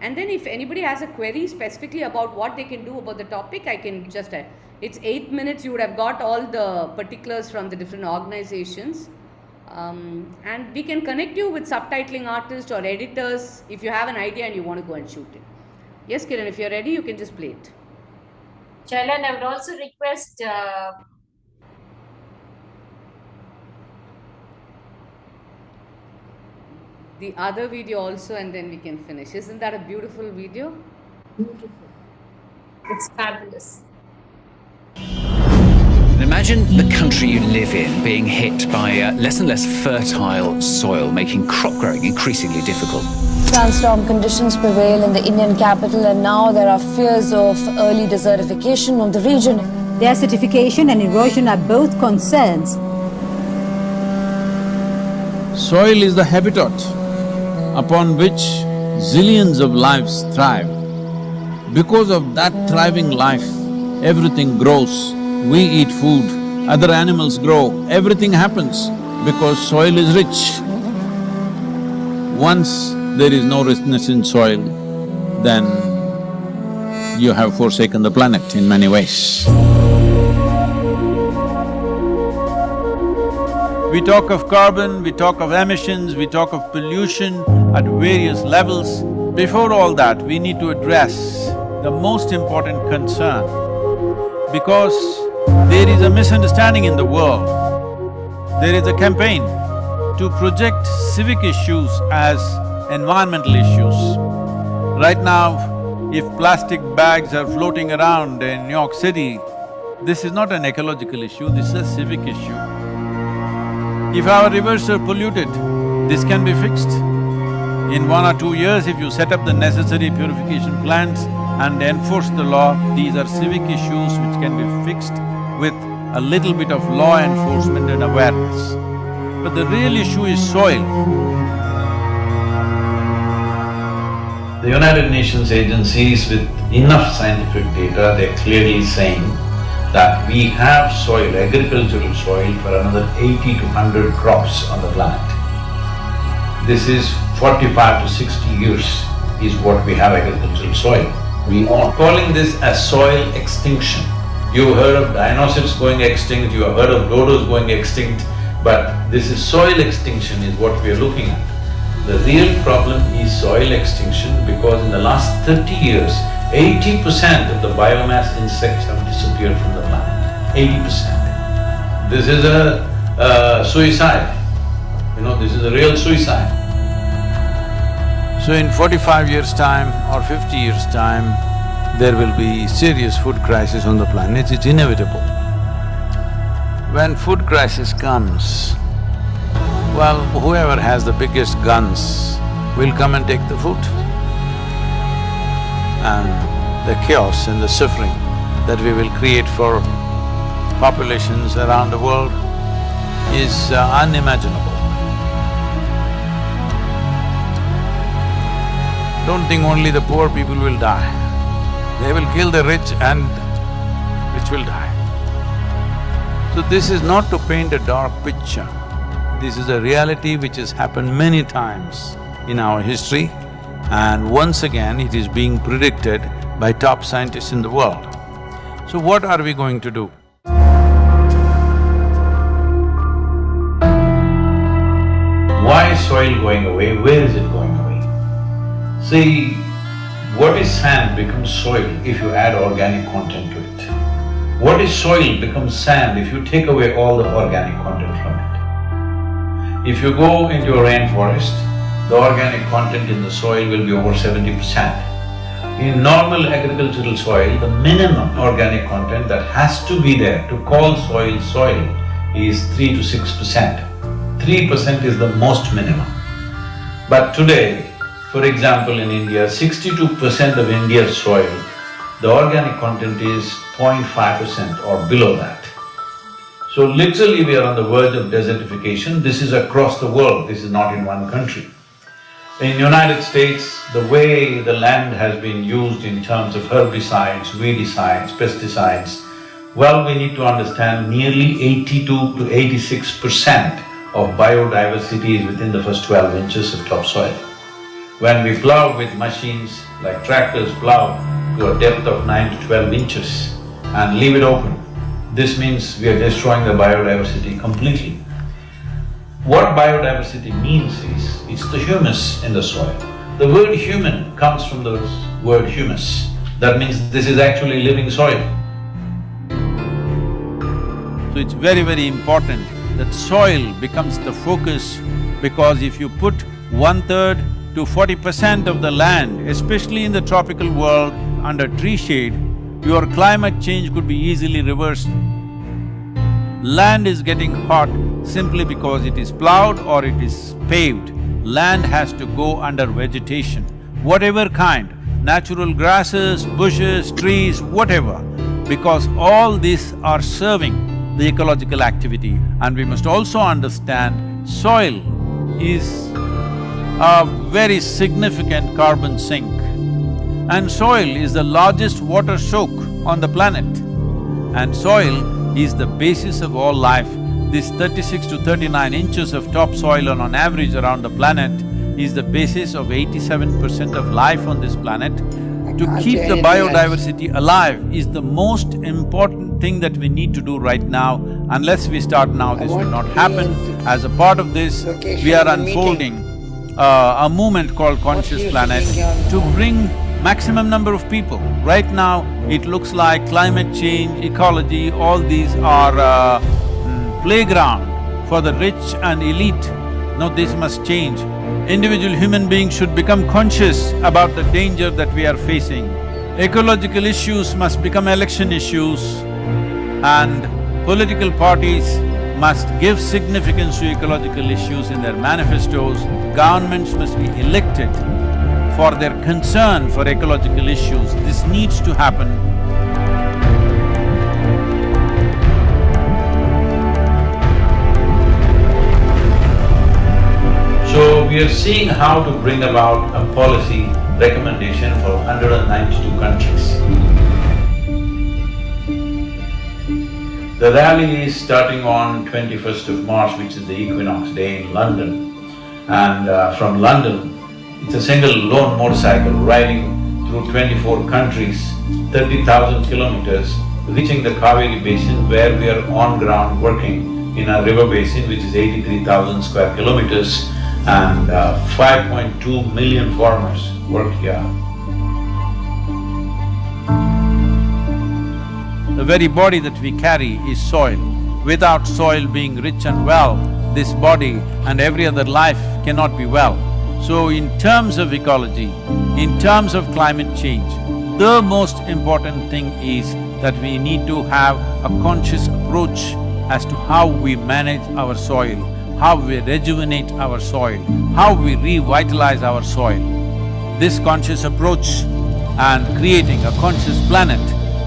And then if anybody has a query specifically about what they can do about the topic, I can just... It's 8 minutes. You would have got all the particulars from the different organizations. And we can connect you with subtitling artists or editors if you have an idea and you want to go and shoot it. Yes, Kiran, if you're ready, you can just play it. Shaila, I would also request... the other video also, and then we can finish. Isn't that a beautiful video? Beautiful. It's fabulous. Imagine the country you live in being hit by less and less fertile soil, making crop growing increasingly difficult. Sandstorm conditions prevail in the Indian capital, and now there are fears of early desertification of the region. Desertification and erosion are both concerns. Soil is the habitat upon which zillions of lives thrive. Because of that thriving life, everything grows. We eat food, other animals grow, everything happens because soil is rich. Once there is no richness in soil, then you have forsaken the planet in many ways. We talk of carbon, we talk of emissions, we talk of pollution at various levels. Before all that, we need to address the most important concern, because there is a misunderstanding in the world. There is a campaign to project civic issues as environmental issues. Right now, if plastic bags are floating around in New York City, this is not an ecological issue, this is a civic issue. If our rivers are polluted, this can be fixed. In 1 or 2 years, if you set up the necessary purification plants and enforce the law, these are civic issues which can be fixed with a little bit of law enforcement and awareness. But the real issue is soil. The United Nations agencies with enough scientific data, they're clearly saying that we have soil, agricultural soil, for another 80 to 100 crops on the planet. This is 45 to 60 years is what we have agricultural soil. We are calling this as soil extinction. You heard of dinosaurs going extinct, you have heard of dodos going extinct, but this is soil extinction is what we are looking at. The real problem is soil extinction because in the last 30 years, 80% of the biomass insects have disappeared from the planet, 80%. This is a suicide, this is a real suicide. So in 45 years' time or 50 years' time, there will be serious food crisis on the planet, it's inevitable. When food crisis comes, well, whoever has the biggest guns will come and take the food. And the chaos and the suffering that we will create for populations around the world is unimaginable. Don't think only the poor people will die. They will kill the rich and rich will die. So this is not to paint a dark picture. This is a reality which has happened many times in our history, and once again it is being predicted by top scientists in the world. So what are we going to do? Why is soil going away? Where is it going away? See, what is sand becomes soil if you add organic content to it. What is soil becomes sand if you take away all the organic content from it. If you go into a rainforest, the organic content in the soil will be over 70%. In normal agricultural soil, the minimum organic content that has to be there to call soil soil is 3 to 6%. 3% is the most minimum. But today, for example, in India, 62% of India's soil, the organic content is 0.5% or below that. So literally we are on the verge of desertification. This is across the world, this is not in one country. In United States, the way the land has been used in terms of herbicides, weedicides, pesticides, well, we need to understand nearly 82 to 86% of biodiversity is within the first 12 inches of topsoil. When we plow with machines like tractors plow to a depth of 9 to 12 inches and leave it open, this means we are destroying the biodiversity completely. What biodiversity means is, it's the humus in the soil. The word human comes from the word humus. That means this is actually living soil. So it's very, very important that soil becomes the focus, because if you put 1/3 to 40% of the land, especially in the tropical world, under tree shade, your climate change could be easily reversed. Land is getting hot simply because it is plowed or it is paved. Land has to go under vegetation, whatever kind, natural grasses, bushes, trees, whatever, because all these are serving the ecological activity. And we must also understand soil is a very significant carbon sink. And soil is the largest water soak on the planet. And soil is the basis of all life. This 36 to 39 inches of topsoil on average around the planet is the basis of 87% of life on this planet. To keep the biodiversity alive is the most important thing that we need to do right now. Unless we start now, this will not happen. As a part of this, we are unfolding a movement called Conscious Planet to bring maximum number of people. Right now, it looks like climate change, ecology, all these are playground for the rich and elite. No, this must change. Individual human beings should become conscious about the danger that we are facing. Ecological issues must become election issues, and political parties must give significance to ecological issues in their manifestos. Governments must be elected for their concern for ecological issues. This needs to happen. So we are seeing how to bring about a policy recommendation for 192 countries. The rally is starting on 21st of March, which is the equinox day in London. And from London, it's a single lone motorcycle riding through 24 countries, 30,000 kilometers, reaching the Kaveri basin where we are on ground working in a river basin which is 83,000 square kilometers, and 5.2 million farmers work here. The very body that we carry is soil. Without soil being rich and well, this body and every other life cannot be well. So in terms of ecology, in terms of climate change, the most important thing is that we need to have a conscious approach as to how we manage our soil, how we rejuvenate our soil, how we revitalize our soil. This conscious approach and creating a conscious planet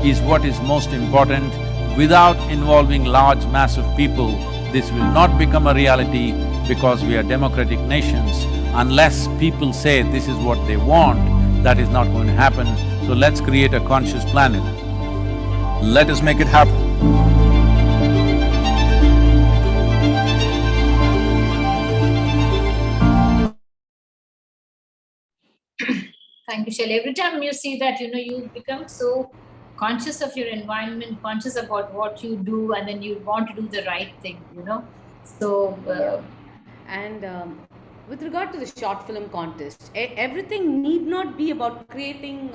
is what is most important. Without involving large mass of people, this will not become a reality because we are democratic nations. Unless people say this is what they want, that is not going to happen. So let's create a conscious planet. Let us make it happen. Thank you, Shelly. Every time you see that, you become so conscious of your environment, conscious about what you do, and then you want to do the right thing, So… With regard to the short film contest, everything need not be about creating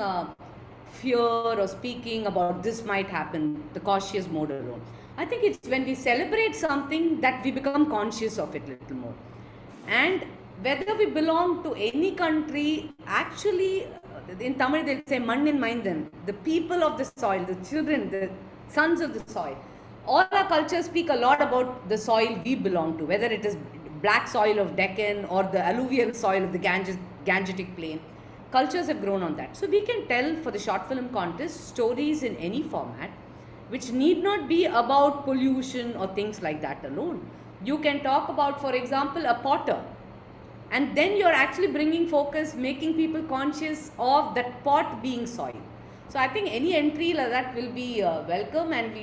fear or speaking about this might happen, the cautious mode alone. I think it's when we celebrate something that we become conscious of it a little more. And whether we belong to any country, actually, in Tamil they'll say Mannin Maindan, the people of the soil, the children, the sons of the soil. All our cultures speak a lot about the soil we belong to, whether it is black soil of Deccan or the alluvial soil of the Gangetic plain. Cultures have grown on that. So we can tell for the short film contest stories in any format which need not be about pollution or things like that alone. You can talk about, for example, a potter, and then you're actually bringing focus, making people conscious of that pot being soil. So I think any entry like that will be welcome, and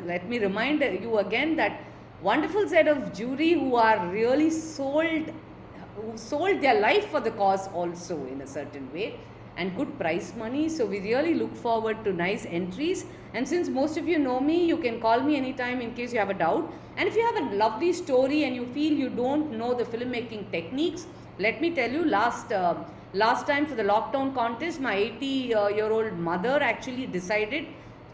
let me remind you again that wonderful set of jury who are really sold their life for the cause also in a certain way, and good prize money. So we really look forward to nice entries. And since most of you know me, you can call me anytime in case you have a doubt. And if you have a lovely story and you feel you don't know the filmmaking techniques, let me tell you, last time for the lockdown contest, my 80-year-old mother actually decided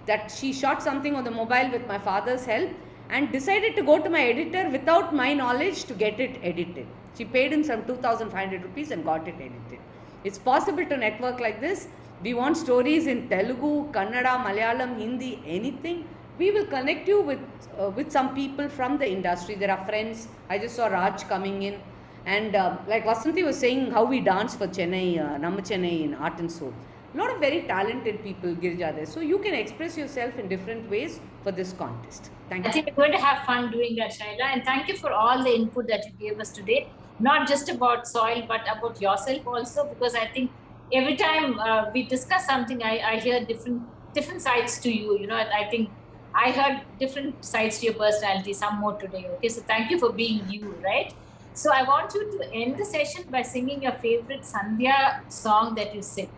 that she shot something on the mobile with my father's help, and decided to go to my editor without my knowledge to get it edited. She paid him some 2,500 rupees and got it edited. It's possible to network like this. We want stories in Telugu, Kannada, Malayalam, Hindi, anything. we will connect you with some people from the industry. There are friends. I just saw Raj coming in, and like Vasanthi was saying, how we dance for Chennai, Namma Chennai in Art and Soul. A lot of very talented people, Girija, there. So you can express yourself in different ways for this contest. Thank you. I think we're going to have fun doing that, Shaila. And thank you for all the input that you gave us today. Not just about soil, but about yourself also, because I think every time we discuss something, I hear different sides to you. You know, I think I heard different sides to your personality, some more today. Okay, so thank you for being you, right? So I want you to end the session by singing your favorite Sandhya song that you sing.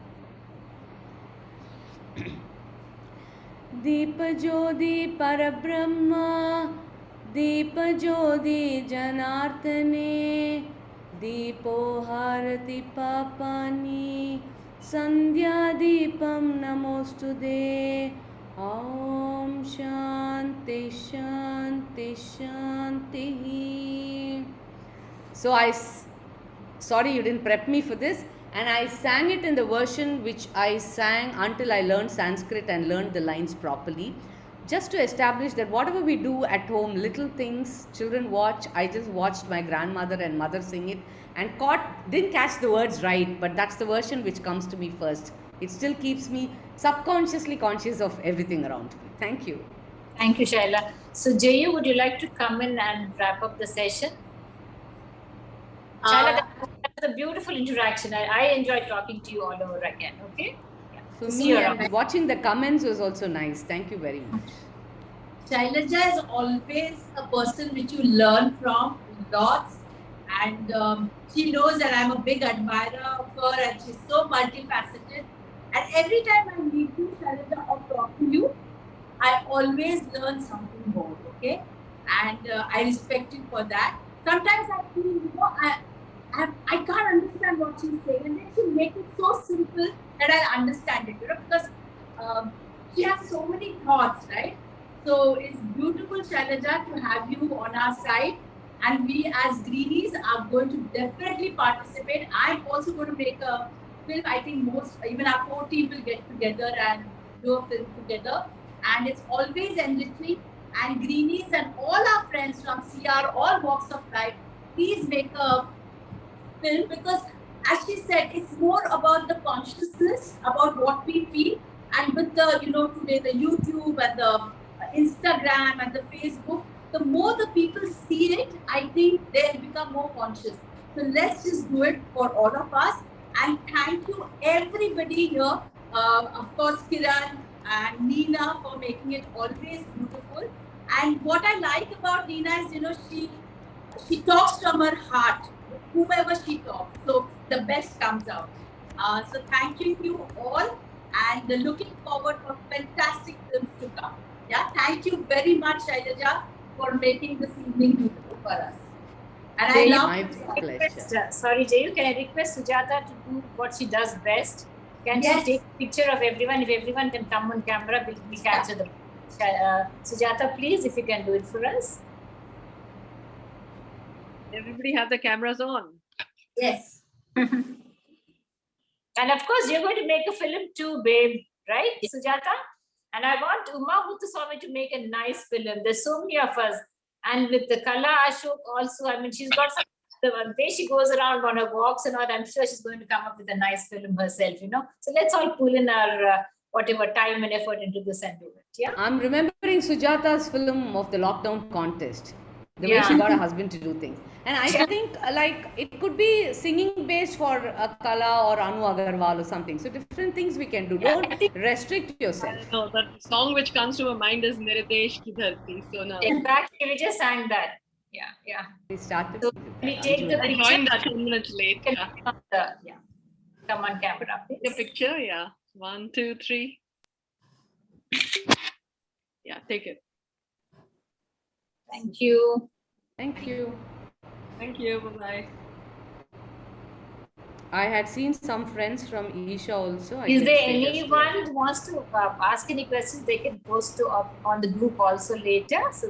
दीप ज्योति परब्रह्म दीप ज्योति जनार्दने दीपो हारति पापानि संध्या दीपम नमोस्तुते ओम शांति शांति शांति. So sorry you didn't prep me for this. And I sang it in the version which I sang until I learned Sanskrit and learned the lines properly. Just to establish that whatever we do at home, little things, children watch. I just watched my grandmother and mother sing it and didn't catch the words right, but that's the version which comes to me first. It still keeps me subconsciously conscious of everything around me. Thank you. Thank you, Shaila. So Jayu, would you like to come in and wrap up the session? Shaila, that's a beautiful interaction. I enjoyed talking to you all over again. Okay. Yeah. For me, and watching the comments was also nice. Thank you very much. Shylaja is always a person which you learn from lots, and she knows that I'm a big admirer of her, and she's so multifaceted. And every time I meet you, Shylaja, or talk to you, I always learn something more. Okay, and I respect you for that. Sometimes I feel, you know, I can't understand what she's saying, and then she makes it so simple that I understand it, you know, because she has so many thoughts, right? So it's beautiful, Shylaja, to have you on our side, and we as Greenies are going to definitely participate. I'm also going to make a film. I think even our core team will get together and do a film together, and it's always enriching. And Greenies and all our friends from CR, all walks of life, please make a film, because as she said, it's more about the consciousness, about what we feel. And with the, you know, today the YouTube and the Instagram and the Facebook, the more the people see it, I think they'll become more conscious. So let's just do it for all of us. And thank you everybody here, of course Kiran and Nina, for making it always beautiful. And what I like about Nina is, you know, she talks from her heart, whomever she talks, so the best comes out. So thank you all, and looking forward for fantastic films to come. Yeah, thank you very much, Shylaja, for making this evening beautiful for us. And I love my pleasure. Sorry, Jayu, can I request Sujata to do what she does best? Can she take a picture of everyone? If everyone can come on camera, we'll capture them. Sujata, please, if you can do it for us. Everybody have the cameras on. Yes. And of course, you're going to make a film too, babe, right, Sujata? And I want Uma Muthuswamy to make a nice film. There's so many of us. And with the Kala Ashok also, I mean, she's got some, the way she goes around on her walks and all, I'm sure she's going to come up with a nice film herself, you know. So let's all pull in our whatever time and effort into this and do it. Yeah. I'm remembering Sujata's film of the lockdown contest. The way she got her husband to do things. And I think like it could be singing based for Kala or Anu Agarwal or something. So different things we can do. Don't restrict yourself. No, the song which comes to my mind is Mere Desh Ki Dharti. So now. Exactly, we just sang that. Yeah. We started. So we take the I joined that 10 minutes late. Yeah. Come on camera, please. Take a picture, yeah. 1, 2, 3. Yeah, take it. Thank you. Thank you. Thank you. Bye-bye. I had seen some friends from Isha also. Is there anyone who wants to ask any questions? They can post on the group also later. So